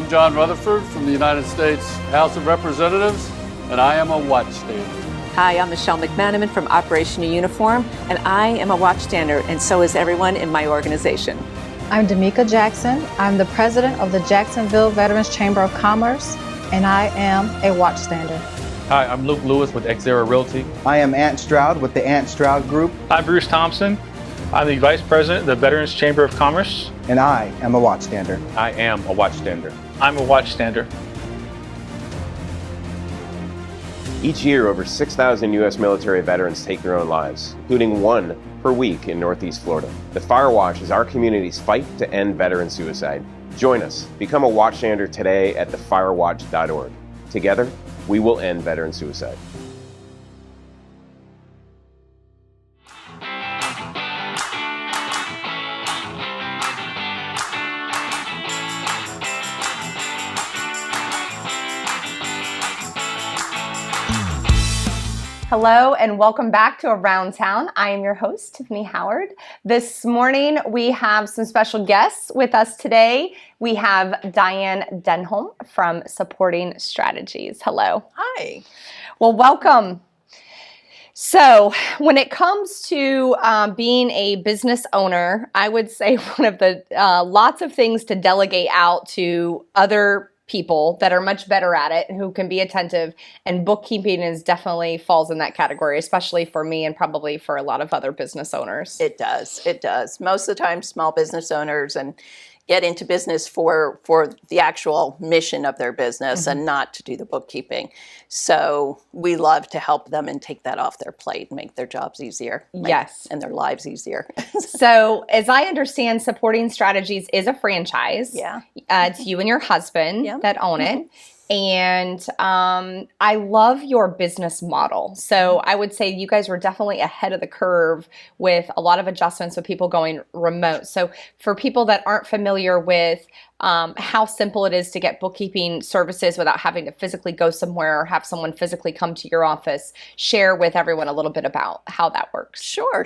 John Rutherford from the United States House of Representatives, and I am a watchstander. Hi, I'm Michelle McManaman from Operation Uniform, and I am a watchstander, and so is everyone in my organization. I'm Damika Jackson. I'm the president of the Jacksonville Veterans Chamber of Commerce, and I am a watchstander. Hi, I'm Luke Lewis with Xera Realty. I am Ant Stroud with the Ant Stroud Group. I'm Bruce Thompson. I'm the Vice President of the Veterans Chamber of Commerce. And I am a watchstander. I am a watchstander. I'm a watchstander. Each year, over 6,000 U.S. military veterans take their own lives, including one per week in Northeast Florida. The Fire Watch is our community's fight to end veteran suicide. Join us. Become a watchstander today at thefirewatch.org. Together, we will end veteran suicide. Hello and welcome back to Around Town. I am your host, Tiffany Howard. This morning we have some special guests with us today. We have Diane Denholm from Supporting Strategies. Hello. Hi. Well, welcome. So when it comes to being a business owner, I would say one of the lots of things to delegate out to other people that are much better at it, who can be attentive, and bookkeeping is definitely falls in that category, especially for me and probably for a lot of other business owners. It does. It does. Most of the time, small business owners and get into business for the actual mission of their business and not to do the bookkeeping. So we love to help them and take that off their plate and make their jobs easier. Yes. And their lives easier. So as I understand, Supporting Strategies is a franchise. Yeah. It's you and your husband that own it. And I love your business model. So I would say you guys were definitely ahead of the curve with a lot of adjustments with people going remote. So for people that aren't familiar with how simple it is to get bookkeeping services without having to physically go somewhere or have someone physically come to your office, share with everyone a little bit about how that works. Sure.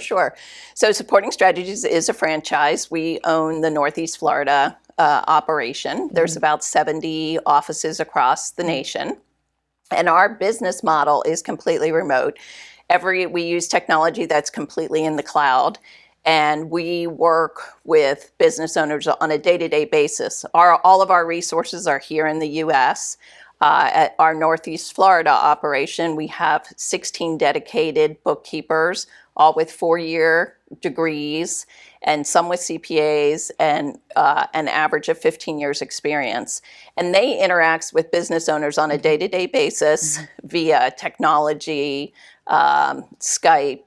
So Supporting Strategies is a franchise. We own the Northeast Florida operation. There's about 70 offices across the nation. And our business model is completely remote. We use technology that's completely in the cloud. And we work with business owners on a day-to-day basis. All of our resources are here in the U.S. At our Northeast Florida operation, we have 16 dedicated bookkeepers, all with 4-year degrees, and some with CPAs, and an average of 15 years experience. And they interact with business owners on a day-to-day basis via technology, Skype,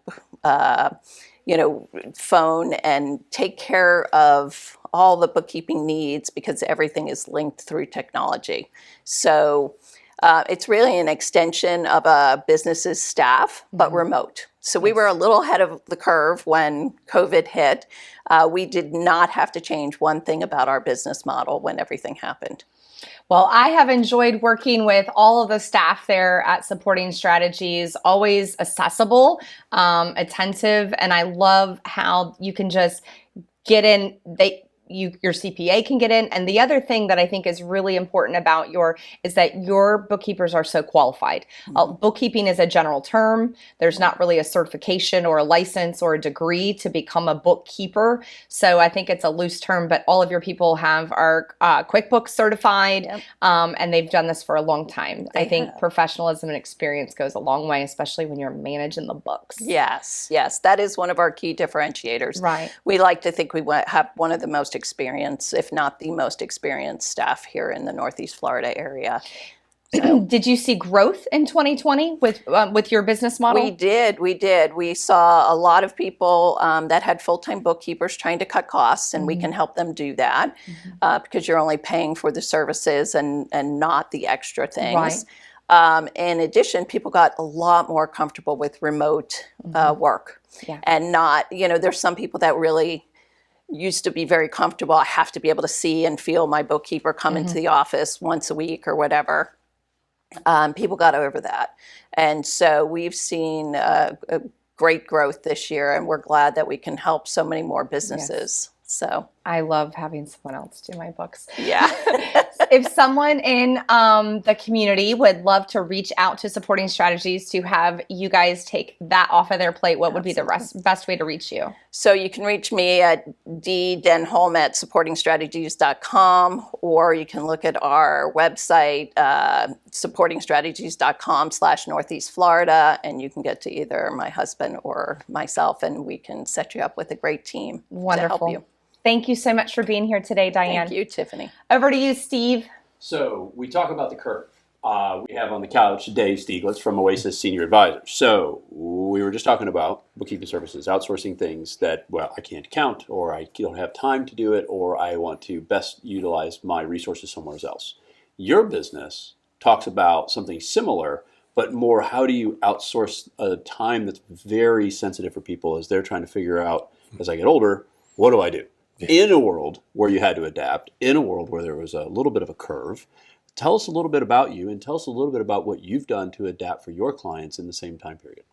phone, and take care of all the bookkeeping needs because everything is linked through technology. So it's really an extension of a business's staff, but remote. So we were a little ahead of the curve when COVID hit. We did not have to change one thing about our business model when everything happened. Well, I have enjoyed working with all of the staff there at Supporting Strategies, always accessible, attentive, and I love how you can just get in. Your CPA can get in. And the other thing that I think is really important about is that your bookkeepers are so qualified. Bookkeeping is a general term. There's not really a certification or a license or a degree to become a bookkeeper. So I think it's a loose term, but all of your people are QuickBooks certified, and they've done this for a long time. I think professionalism and experience goes a long way, especially when you're managing the books. Yes. That is one of our key differentiators. Right. We like to think we have one of the most experienced, if not the most experienced staff here in the Northeast Florida area. Did you see growth in 2020 with your business model? We did. We saw a lot of people that had full-time bookkeepers trying to cut costs, and we can help them do that because you're only paying for the services and not the extra things. Right. In addition, people got a lot more comfortable with remote work. Yeah. And not, there's some people that really used to be very comfortable. I have to be able to see and feel my bookkeeper come into the office once a week or whatever. People got over that. And so we've seen a great growth this year, and we're glad that we can help so many more businesses. Yes. So I love having someone else do my books. Yeah. If someone in the community would love to reach out to Supporting Strategies to have you guys take that off of their plate, what would be the best way to reach you? So you can reach me at ddenholm@supportingstrategies.com, or you can look at our website, supportingstrategies.com/Northeast Florida, and you can get to either my husband or myself, and we can set you up with a great team to help you. Thank you so much for being here today, Diane. Thank you, Tiffany. Over to you, Steve. So we talk about the curve. We have on the couch Dave Stieglitz from Oasis Senior Advisors. So we were just talking about bookkeeping services, outsourcing things that, well, I can't account, or I don't have time to do it, or I want to best utilize my resources somewhere else. Your business talks about something similar, but more how do you outsource a time that's very sensitive for people as they're trying to figure out, as I get older, what do I do? In a world where you had to adapt, in a world where there was a little bit of a curve. Tell us a little bit about you, and tell us a little bit about what you've done to adapt for your clients in the same time period.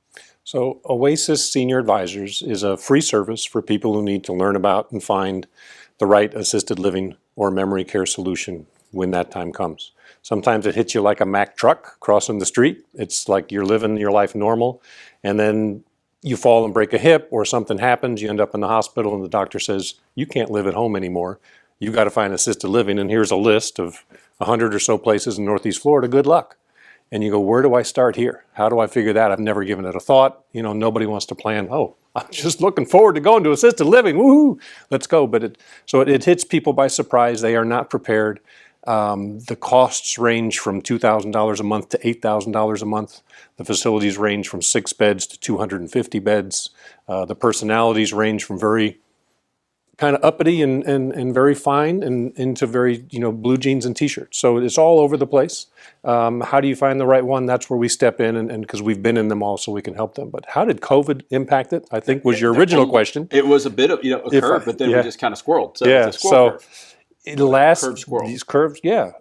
So Oasis Senior Advisors is a free service for people who need to learn about and find the right assisted living or memory care solution when that time comes. Sometimes it hits you like a Mack truck crossing the street. It's like you're living your life normal, and then you fall and break a hip, or something happens, you end up in the hospital, and the doctor says, you can't live at home anymore. You've got to find assisted living, and here's a list of 100 or so places in Northeast Florida. Good luck. And you go, where do I start here? How do I figure that? I've never given it a thought. You know, nobody wants to plan, oh, I'm just looking forward to going to assisted living. Woohoo, let's go. But it hits people by surprise. They are not prepared. The costs range from $2,000 a month to $8,000 a month. The facilities range from 6 beds to 250 beds. The personalities range from very kind of uppity and very fine and into very, blue jeans and t-shirts. So it's all over the place. How do you find the right one? That's where we step in, and because we've been in them all, so we can help them. But how did COVID impact it? I think was your original question. It was a bit of a curve, but then we just kind of squirreled. So it's a squirrel curve. These curves, yeah.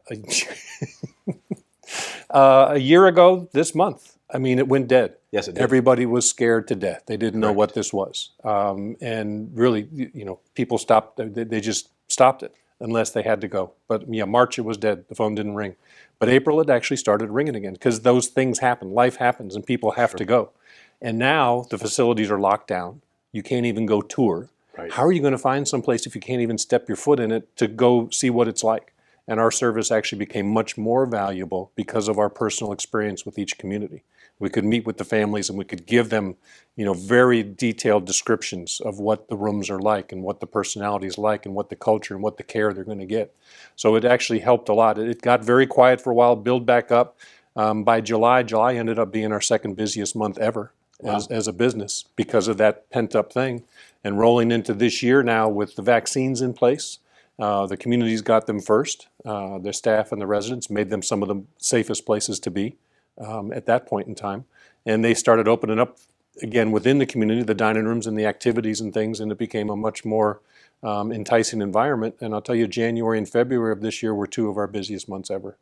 A year ago this month, it went dead. Yes, it did. Everybody was scared to death. They didn't know what this was. And really, people stopped. They just stopped it unless they had to go. But March it was dead. The phone didn't ring. But April it actually started ringing again because those things happen. Life happens and people have to go. And now the facilities are locked down. You can't even go tour. Right. How are you going to find someplace if you can't even step your foot in it to go see what it's like? And our service actually became much more valuable because of our personal experience with each community. We could meet with the families and we could give them, very detailed descriptions of what the rooms are like and what the personality is like and what the culture and what the care they're going to get. So it actually helped a lot. It got very quiet for a while, build back up. By July ended up being our second busiest month ever as a business because of that pent-up thing. And rolling into this year now with the vaccines in place, the communities got them first. The staff and the residents made them some of the safest places to be at that point in time. And they started opening up again within the community, the dining rooms and the activities and things, and it became a much more enticing environment. And I'll tell you, January and February of this year were 2 of our busiest months ever.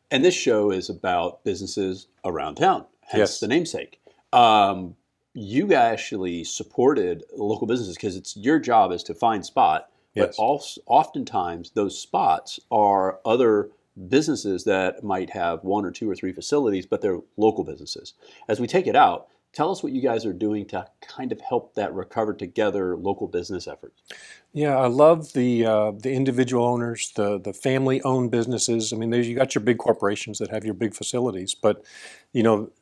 And this show is about businesses around town, hence the namesake. You actually supported local businesses because it's your job is to find spot, but also oftentimes those spots are other businesses that might have 1 or 2 or 3 facilities, but they're local businesses. As we take it out, tell us what you guys are doing to kind of help that recover together local business efforts. Yeah, I love the individual owners, the family-owned businesses. You got your big corporations that have your big facilities, but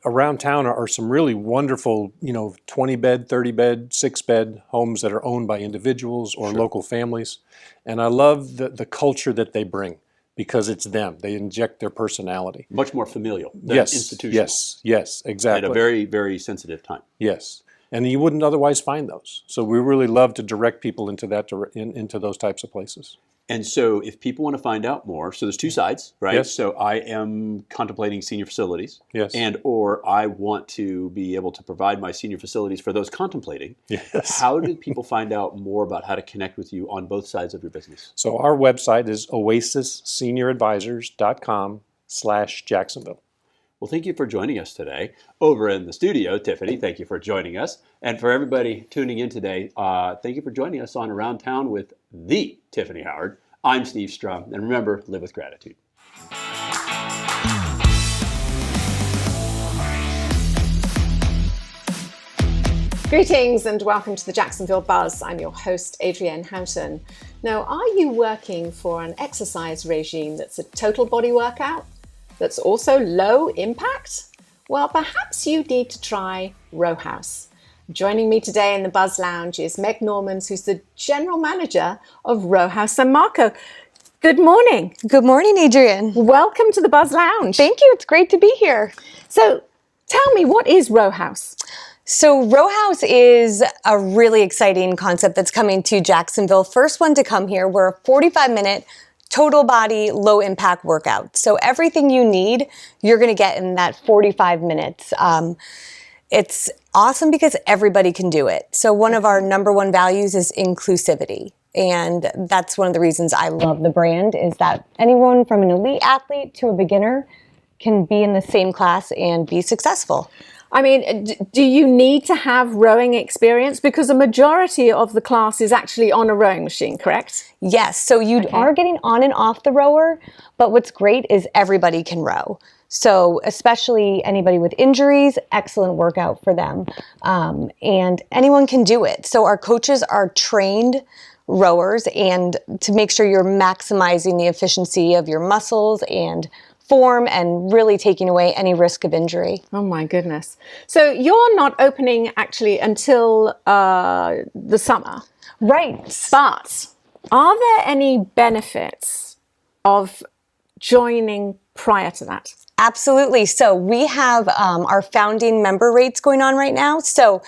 around town are some really wonderful 20-bed, 30-bed, 6-bed homes that are owned by individuals or local families, and I love the culture that they bring. Because it's them. They inject their personality. Much more familial than institutional. Yes, exactly. At a very, very sensitive time. Yes. And you wouldn't otherwise find those. So we really love to direct people into into those types of places. And so if people want to find out more, so there's 2 sides, right? Yes. So I am contemplating senior facilities. Yes. And or I want to be able to provide my senior facilities for those contemplating. Yes. How do people find out more about how to connect with you on both sides of your business? So our website is oasissenioradvisors.com/Jacksonville. Well, thank you for joining us today. Over in the studio, Tiffany, thank you for joining us. And for everybody tuning in today, thank you for joining us on Around Town with the Tiffany Howard. I'm Steve Strum, and remember, live with gratitude. Greetings and welcome to the Jacksonville Buzz. I'm your host, Adrienne Houghton. Now, are you working for an exercise regime that's a total body workout, that's also low impact? Well, perhaps you need to try Row House. Joining me today in the Buzz Lounge is Meg Normans, who's the general manager of Row House San Marco. Good morning. Good morning, Adrienne. Welcome to the Buzz Lounge. Thank you. It's great to be here. So tell me, what is Row House? So Row House is a really exciting concept that's coming to Jacksonville. First one to come here. We're a 45-minute total body, low impact workout. So everything you need, you're going to get in that 45 minutes. It's awesome because everybody can do it. So one of our number one values is inclusivity. And that's one of the reasons I love the brand, is that anyone from an elite athlete to a beginner can be in the same class and be successful. I mean, do you need to have rowing experience? Because a majority of the class is actually on a rowing machine, correct? Yes, so you are getting on and off the rower, but what's great is everybody can row. So especially anybody with injuries, excellent workout for them. And anyone can do it. So our coaches are trained rowers, and to make sure you're maximizing the efficiency of your muscles and form and really taking away any risk of injury. Oh my goodness. So you're not opening actually until the summer. Right. But are there any benefits of joining prior to that? Absolutely. So we have our founding member rates going on right now. So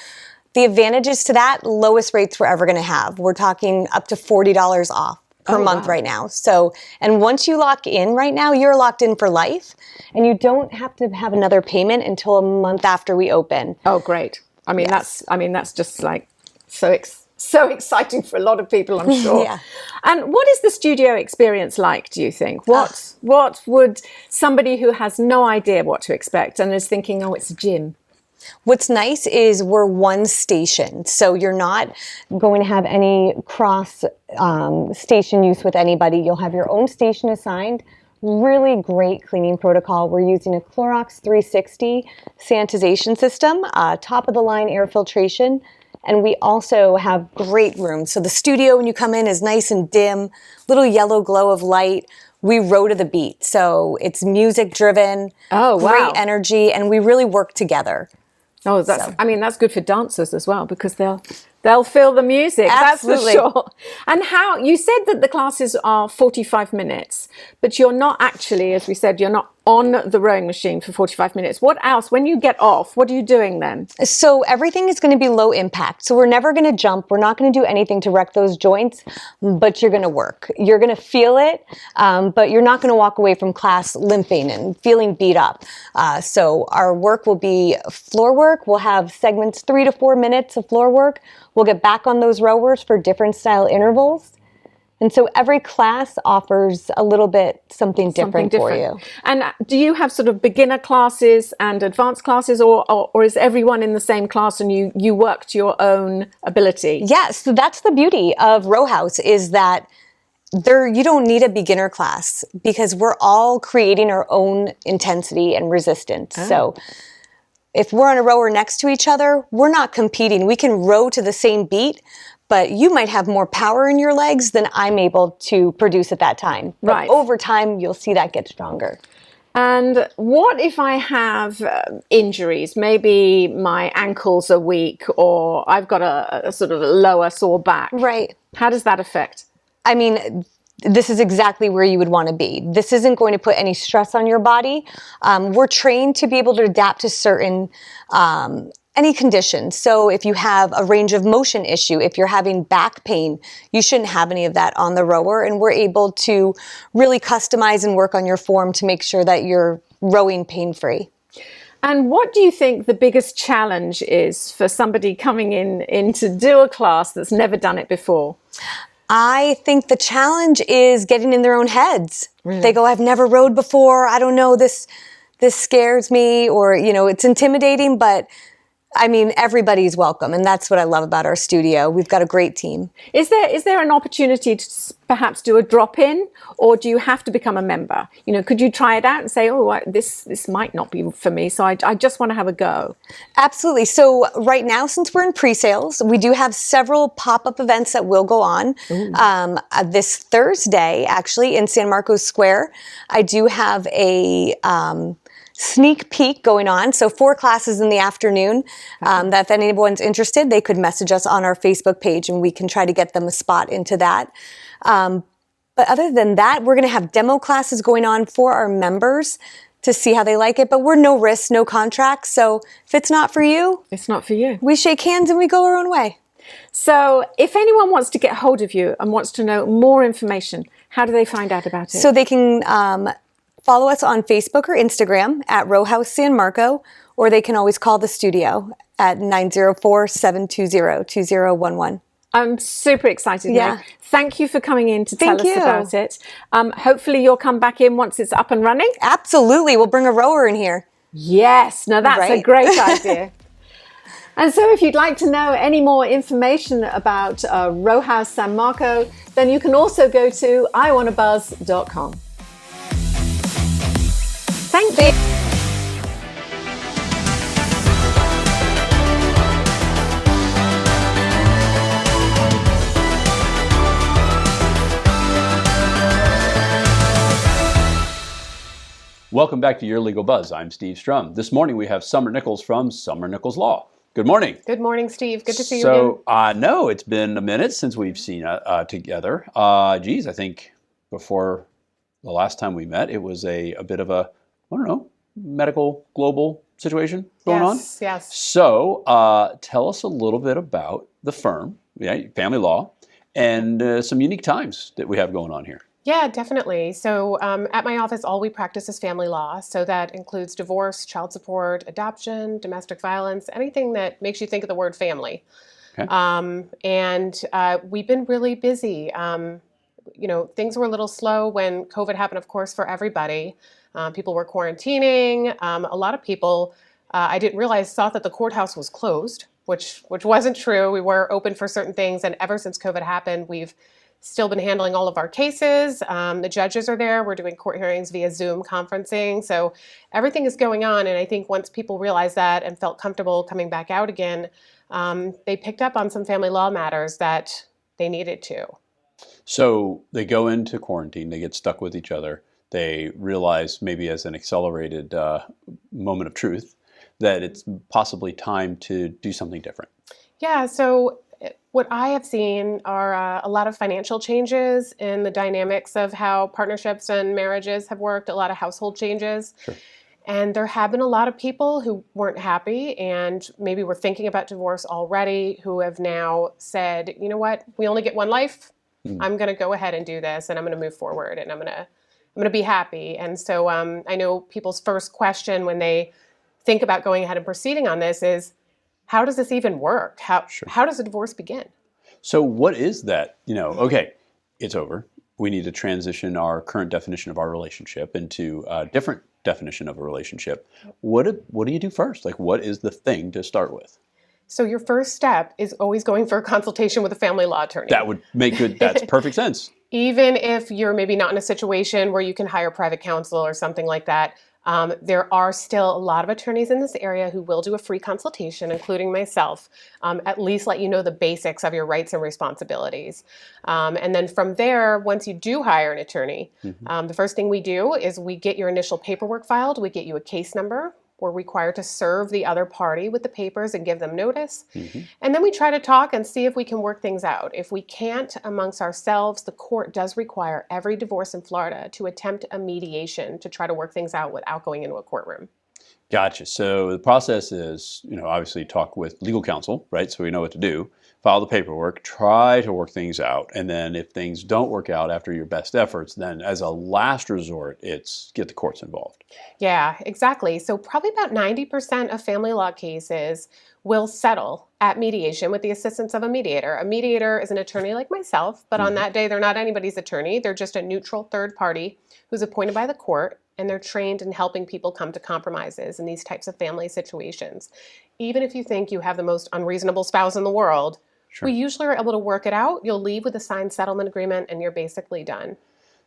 the advantages to that, lowest rates we're ever going to have. We're talking up to $40 off per month right now. So, and once you lock in right now, you're locked in for life, and you don't have to have another payment until a month after we open. Oh, great. I mean, that's just like so exciting for a lot of people, I'm sure. Yeah. And what is the studio experience like, do you think? What would somebody who has no idea what to expect and is thinking, oh, it's a gym? What's nice is we're one station, so you're not going to have any cross station use with anybody. You'll have your own station assigned. Really great cleaning protocol. We're using a Clorox 360 sanitization system, top of the line air filtration, and we also have great rooms. So the studio, when you come in, is nice and dim, little yellow glow of light. We row to the beat, so it's music driven. Oh, wow. Great energy, and we really work together. Oh, I mean, that's good for dancers as well, because they'll feel the music. Absolutely. That's for sure. And how, you said that the classes are 45 minutes, but you're not actually, as we said, you're not on the rowing machine for 45 minutes. What else? When you get off, what are you doing then? So everything is going to be low impact. So we're never going to jump. We're not going to do anything to wreck those joints, but you're going to work. You're going to feel it, but you're not going to walk away from class limping and feeling beat up. So our work will be floor work. We'll have segments 3 to 4 minutes of floor work. We'll get back on those rowers for different style intervals. And so every class offers a little bit something different for you. And do you have sort of beginner classes and advanced classes, or is everyone in the same class and you work to your own ability? Yes, so that's the beauty of Row House, is that you don't need a beginner class because we're all creating our own intensity and resistance. Oh. So if we're on a rower next to each other, we're not competing. We can row to the same beat, but you might have more power in your legs than I'm able to produce at that time. But right. Over time, you'll see that get stronger. And what if I have injuries? Maybe my ankles are weak, or I've got a sort of a lower sore back. Right. How does that affect? I mean, this is exactly where you would want to be. This isn't going to put any stress on your body. We're trained to be able to adapt to certain any conditions. So if you have a range of motion issue, if you're having back pain, you shouldn't have any of that on the rower. And we're able to really customize and work on your form to make sure that you're rowing pain-free. And what do you think the biggest challenge is for somebody coming in to do a class that's never done it before? I think the challenge is getting in their own heads. Really? They go, I've never rowed before. I don't know, this this scares me, or, it's intimidating, but I mean, everybody's welcome. And that's what I love about our studio. We've got a great team. Is there an opportunity to perhaps do a drop-in, or do you have to become a member? Could you try it out and say, this might not be for me, so I just want to have a go? Absolutely. So right now, since we're in pre-sales, we do have several pop-up events that will go on. This Thursday, actually, in San Marcos Square, I do have a sneak peek going on. So 4 classes in the afternoon, that if anyone's interested, they could message us on our Facebook page and we can try to get them a spot into that. But other than that, we're going to have demo classes going on for our members to see how they like it. But we're no risk, no contract. So if it's not for you, it's not for you. We shake hands and we go our own way. So if anyone wants to get hold of you and wants to know more information, how do they find out about it? So they can follow us on Facebook or Instagram at Row House San Marco, or they can always call the studio at 904-720-2011. I'm super excited. Yeah. Meg. Thank you for coming in to tell Thank us you. about it. Hopefully you'll come back in once it's up and running. Absolutely. We'll bring a rower in here. Yes. Now that's a Right. great idea. And so if you'd like to know any more information about Row House San Marco, then you can also go to iwannabuzz.com. Thank you. Welcome back to Your Legal Buzz. I'm Steve Strum. This morning we have Summer Nichols from Summer Nichols Law. Good morning. Good morning, Steve. Good to see you again. So, no, it's been a minute since we've seen together. I think before the last time we met, it was a bit of a, medical global situation going on. Yes. So, tell us a little bit about the firm, family law, and some unique times that we have going on here. Yeah, definitely. So at my office, all we practice is family law. So that includes divorce, child support, adoption, domestic violence, anything that makes you think of the word family. Okay. And we've been really busy. Things were a little slow when COVID happened, of course, for everybody. People were quarantining. A lot of people, I didn't realize, thought that the courthouse was closed, which wasn't true. We were open for certain things. And ever since COVID happened, we've still been handling all of our cases. The judges are there. We're doing court hearings via Zoom conferencing. So everything is going on. And I think once people realized that and felt comfortable coming back out again, they picked up on some family law matters that they needed to. So they go into quarantine, they get stuck with each other. They realize, maybe as an accelerated moment of truth, that it's possibly time to do something different. Yeah, so what I have seen are a lot of financial changes in the dynamics of how partnerships and marriages have worked, a lot of household changes. Sure. And there have been a lot of people who weren't happy and maybe were thinking about divorce already, who have now said, you know what, we only get one life. I'm going to go ahead and do this, and I'm going to move forward, and I'm going to be happy. And so I know people's first question when they think about going ahead and proceeding on this is, how does this even work? How does a divorce begin? So what is that? Okay, it's over. We need to transition our current definition of our relationship into a different definition of a relationship. What do you do first? What is the thing to start with? So your first step is always going for a consultation with a family law attorney. That would make that's perfect sense. Even if you're maybe not in a situation where you can hire private counsel or something like that, there are still a lot of attorneys in this area who will do a free consultation, including myself, at least let you know the basics of your rights and responsibilities. And then from there, once you do hire an attorney, the first thing we do is we get your initial paperwork filed, we get you a case number. We're required to serve the other party with the papers and give them notice. And then we try to talk and see if we can work things out. If we can't amongst ourselves, the court does require every divorce in Florida to attempt a mediation to try to work things out without going into a courtroom. Gotcha. So the process is, obviously talk with legal counsel, right? So we know what to do. File the paperwork, try to work things out. And then if things don't work out after your best efforts, then as a last resort, it's get the courts involved. Yeah, exactly. So probably about 90% of family law cases will settle at mediation with the assistance of a mediator. A mediator is an attorney like myself, but on that day, they're not anybody's attorney. They're just a neutral third party who's appointed by the court and they're trained in helping people come to compromises in these types of family situations. Even if you think you have the most unreasonable spouse in the world, we usually are able to work it out. You'll leave with a signed settlement agreement and you're basically done.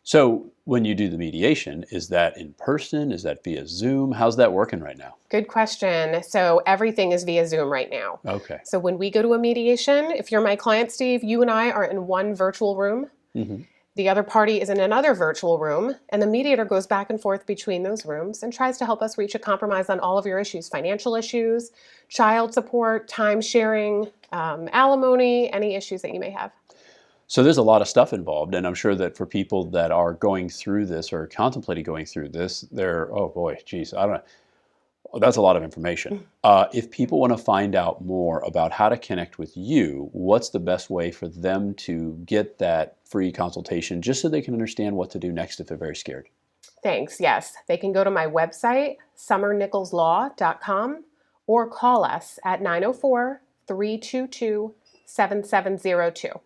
So when you do the mediation, is that in person? Is that via Zoom? How's that working right now? Good question. So everything is via Zoom right now. Okay. So when we go to a mediation, if you're my client, Steve, you and I are in one virtual room. Mm-hmm. The other party is in another virtual room, and the mediator goes back and forth between those rooms and tries to help us reach a compromise on all of your issues, financial issues, child support, time sharing, alimony, any issues that you may have. So there's a lot of stuff involved, and I'm sure that for people that are going through this or contemplating going through this, they're, oh boy, geez, I don't know. That's a lot of information. If people want to find out more about how to connect with you, what's the best way for them to get that free consultation just so they can understand what to do next if they're very scared? Thanks. Yes. They can go to my website, summernicholslaw.com, or call us at 904-322-7702.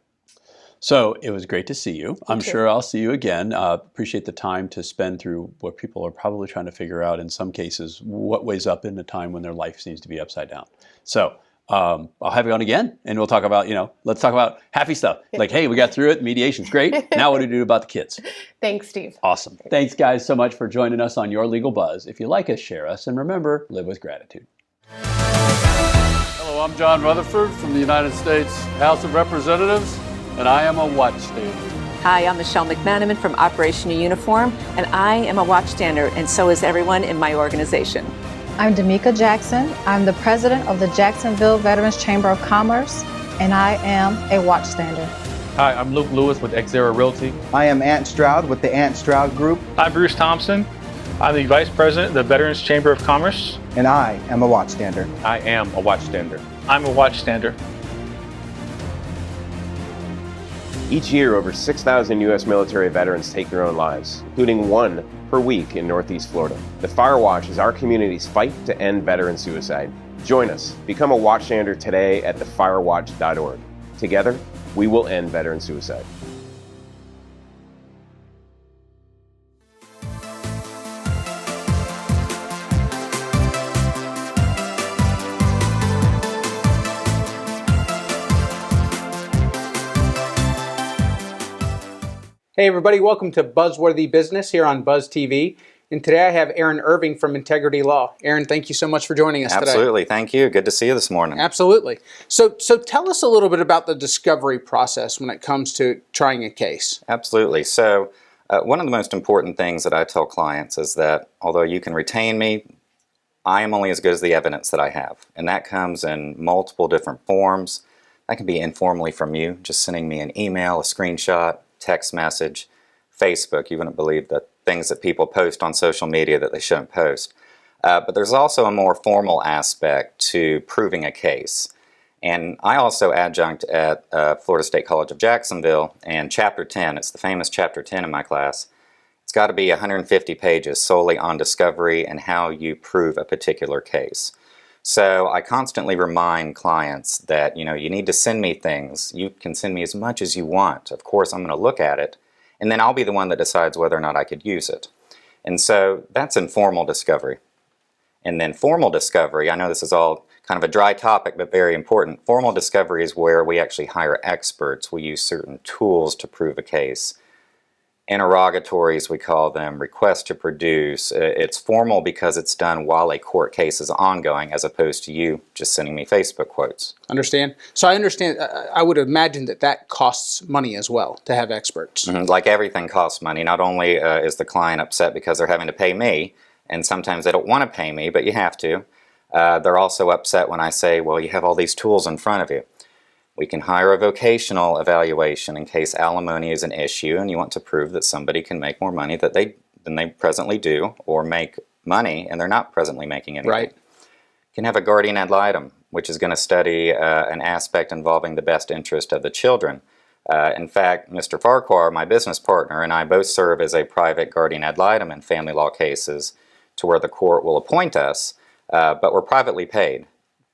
So it was great to see you. I'm sure I'll see you again. Appreciate the time to spend through what people are probably trying to figure out in some cases, what weighs up in a time when their life seems to be upside down. So I'll have you on again and we'll talk about, let's talk about happy stuff. Like, hey, we got through it. Mediation's great. Now what do we do about the kids? Thanks, Steve. Awesome. Thanks, guys, so much for joining us on Your Legal Buzz. If you like us, share us. And remember, live with gratitude. Hello, I'm John Rutherford from the United States House of Representatives, and I am a watchstander. Hi, I'm Michelle McManaman from Operation Uniform, and I am a watchstander, and so is everyone in my organization. I'm Damika Jackson. I'm the president of the Jacksonville Veterans Chamber of Commerce, and I am a watchstander. Hi, I'm Luke Lewis with Xera Realty. I am Ant Stroud with the Ant Stroud Group. I'm Bruce Thompson. I'm the Vice President of the Veterans Chamber of Commerce. And I am a watchstander. I am a watchstander. I'm a watchstander. Each year, over 6,000 U.S. military veterans take their own lives, including one per week in Northeast Florida. The Fire Watch is our community's fight to end veteran suicide. Join us. Become a watchstander today at thefirewatch.org. Together, we will end veteran suicide. Hey everybody, welcome to Buzzworthy Business here on Buzz TV. And today I have Aaron Irving from Integrity Law. Aaron, thank you so much for joining us today. Absolutely, thank you. Good to see you this morning. Absolutely. So tell us a little bit about the discovery process when it comes to trying a case. Absolutely. So one of the most important things that I tell clients is that although you can retain me, I am only as good as the evidence that I have. And that comes in multiple different forms. That can be informally from you, just sending me an email, a screenshot, text message, Facebook. You wouldn't believe the things that people post on social media that they shouldn't post. But there's also a more formal aspect to proving a case. And I also adjunct at Florida State College of Jacksonville, and Chapter 10, it's the famous Chapter 10 in my class. It's got to be 150 pages solely on discovery and how you prove a particular case. So I constantly remind clients that, you need to send me things. You can send me as much as you want. Of course, I'm going to look at it, and then I'll be the one that decides whether or not I could use it. And so that's informal discovery. And then formal discovery, I know this is all kind of a dry topic, but very important. Formal discovery is where we actually hire experts. We use certain tools to prove a case. Interrogatories, we call them, requests to produce. It's formal because it's done while a court case is ongoing, as opposed to you just sending me Facebook quotes. Understand? So I understand, I would imagine that costs money as well, to have experts. Mm-hmm. Like everything costs money. Not only is the client upset because they're having to pay me, and sometimes they don't want to pay me, but you have to. They're also upset when I say, well, you have all these tools in front of you. We can hire a vocational evaluation in case alimony is an issue and you want to prove that somebody can make more money than they presently do, or make money and they're not presently making anything. Right. You can have a guardian ad litem, which is going to study an aspect involving the best interest of the children. In fact, Mr. Farquhar, my business partner, and I both serve as a private guardian ad litem in family law cases to where the court will appoint us, but we're privately paid.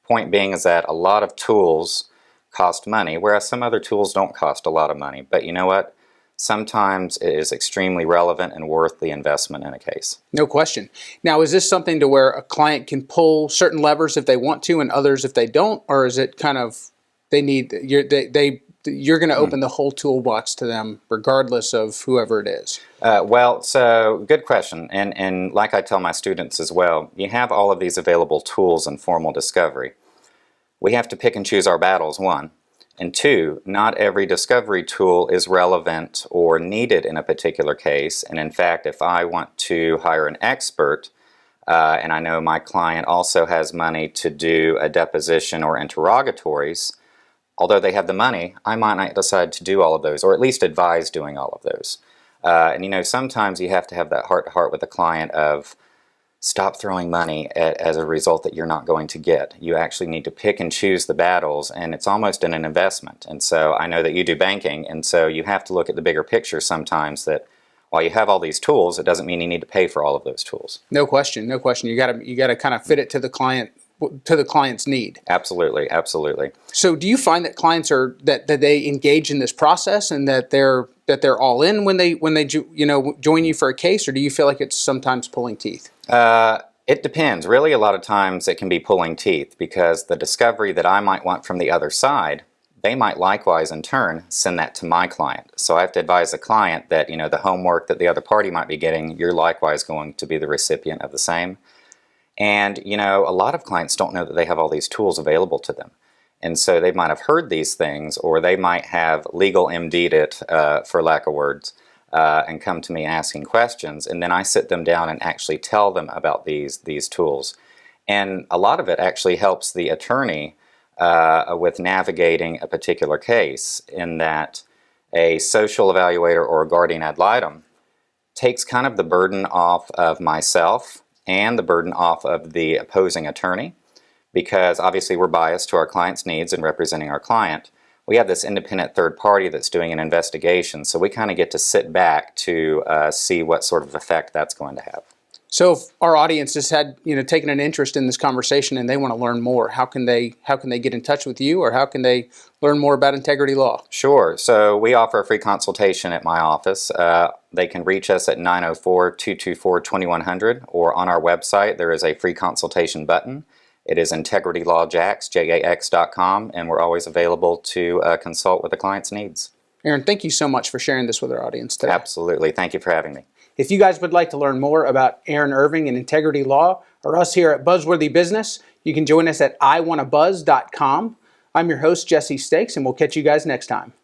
Point being is that a lot of tools cost money, whereas some other tools don't cost a lot of money. But you know what? sometimes it is extremely relevant and worth the investment in a case. No question. Now, is this something to where a client can pull certain levers if they want to and others if they don't? Or is it kind of you're going to open the whole toolbox to them regardless of whoever it is? Well, so good question. And like I tell my students as well, you have all of these available tools in formal discovery. We have to pick and choose our battles, one. And two, not every discovery tool is relevant or needed in a particular case. And in fact, if I want to hire an expert, and I know my client also has money to do a deposition or interrogatories, although they have the money, I might not decide to do all of those, or at least advise doing all of those. And sometimes you have to have that heart-to-heart with the client of, stop throwing money as a result that you're not going to get. You actually need to pick and choose the battles, and it's almost an investment. And so I know that you do banking, and so you have to look at the bigger picture sometimes, that while you have all these tools, it doesn't mean you need to pay for all of those tools. No question, no question. You got to kind of fit it to the client's need. Absolutely, absolutely. So do you find that clients that they engage in this process and that they're all in when they join you for a case, or do you feel like it's sometimes pulling teeth? It depends. Really, a lot of times it can be pulling teeth, because the discovery that I might want from the other side, they might likewise in turn send that to my client. So I have to advise the client that the homework that the other party might be getting, you're likewise going to be the recipient of the same. And a lot of clients don't know that they have all these tools available to them. And so they might have heard these things, or they might have legal MD'd it, for lack of words, and come to me asking questions, and then I sit them down and actually tell them about these tools. And a lot of it actually helps the attorney with navigating a particular case, in that a social evaluator or a guardian ad litem takes kind of the burden off of myself and the burden off of the opposing attorney, because obviously we're biased to our client's needs in representing our client. We have this independent third party that's doing an investigation, so we kind of get to sit back to see what sort of effect that's going to have. So if our audience has had taken an interest in this conversation and they want to learn more, how can they get in touch with you, or how can they learn more about Integrity Law? Sure. So we offer a free consultation at my office. They can reach us at 904-224-2100, or on our website there is a free consultation button. It is integritylawjax.com, and we're always available to consult with the client's needs. Aaron, thank you so much for sharing this with our audience today. Absolutely. Thank you for having me. If you guys would like to learn more about Aaron Irving and Integrity Law, or us here at Buzzworthy Business, you can join us at iwannabuzz.com. I'm your host, Jesse Stakes, and we'll catch you guys next time.